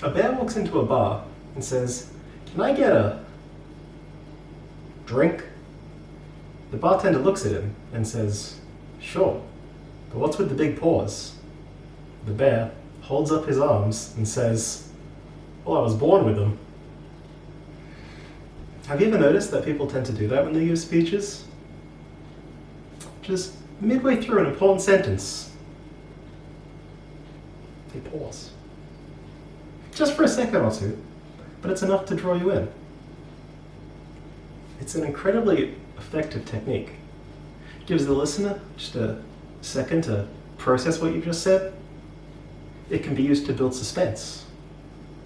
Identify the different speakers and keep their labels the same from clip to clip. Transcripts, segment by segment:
Speaker 1: A bear walks into a bar and says, "Can I get a drink?" The bartender looks at him and says, "Sure, but what's with the big paws?" The bear holds up his arms and says, "Well, I was born with them." Have you ever noticed that people tend to do that when they give speeches? Just midway through an important sentence, they pause. Just for a second or two, but it's enough to draw you in. It's an incredibly effective technique. It gives the listener just a second to process what you've just said. It can be used to build suspense.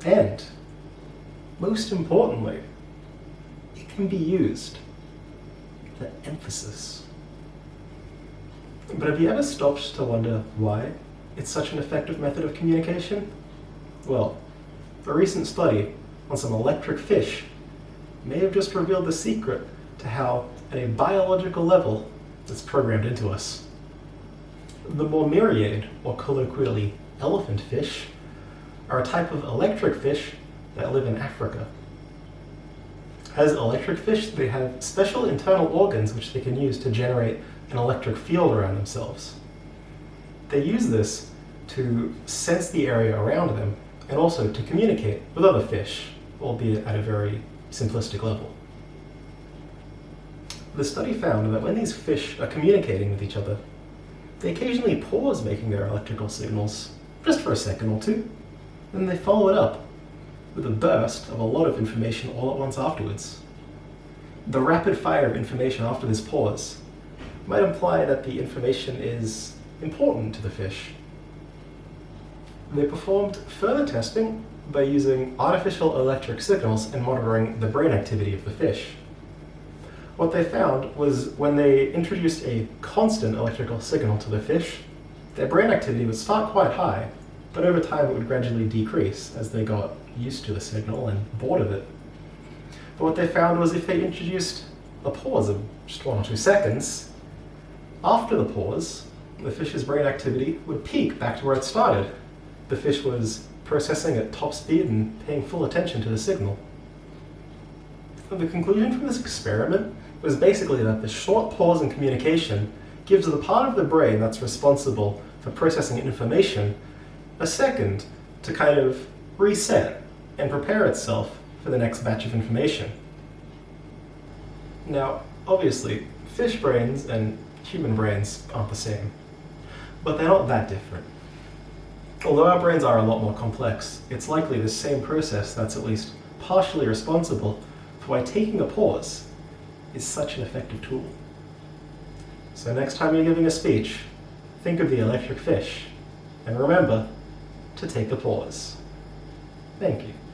Speaker 1: And, most importantly, it can be used for emphasis. But have you ever stopped to wonder why it's such an effective method of communication? Well, a recent study on some electric fish may have just revealed the secret to how, at a biological level, it's programmed into us. The Mormyriid, or colloquially elephant fish, are a type of electric fish that live in Africa. As electric fish, they have special internal organs which they can use to generate an electric field around themselves. They use this to sense the area around them and also to communicate with other fish, albeit at a very simplistic level. The study found that when these fish are communicating with each other, they occasionally pause making their electrical signals, just for a second or two, then they follow it up with a burst of a lot of information all at once afterwards. The rapid fire of information after this pause might imply that the information is important to the fish. They performed further testing by using artificial electric signals and monitoring the brain activity of the fish. What they found was when they introduced a constant electrical signal to the fish, their brain activity would start quite high, but over time it would gradually decrease as they got used to the signal and bored of it. But what they found was if they introduced a pause of just 1 or 2 seconds, after the pause, the fish's brain activity would peak back to where it started. The fish was processing at top speed and paying full attention to the signal. The conclusion from this experiment was basically that the short pause in communication gives the part of the brain that's responsible for processing information a second to kind of reset and prepare itself for the next batch of information. Now, obviously, fish brains and human brains aren't the same, but they're not that different. Although our brains are a lot more complex, it's likely the same process that's at least partially responsible for why taking a pause is such an effective tool. So next time you're giving a speech, think of the electric fish, and remember to take a pause. Thank you.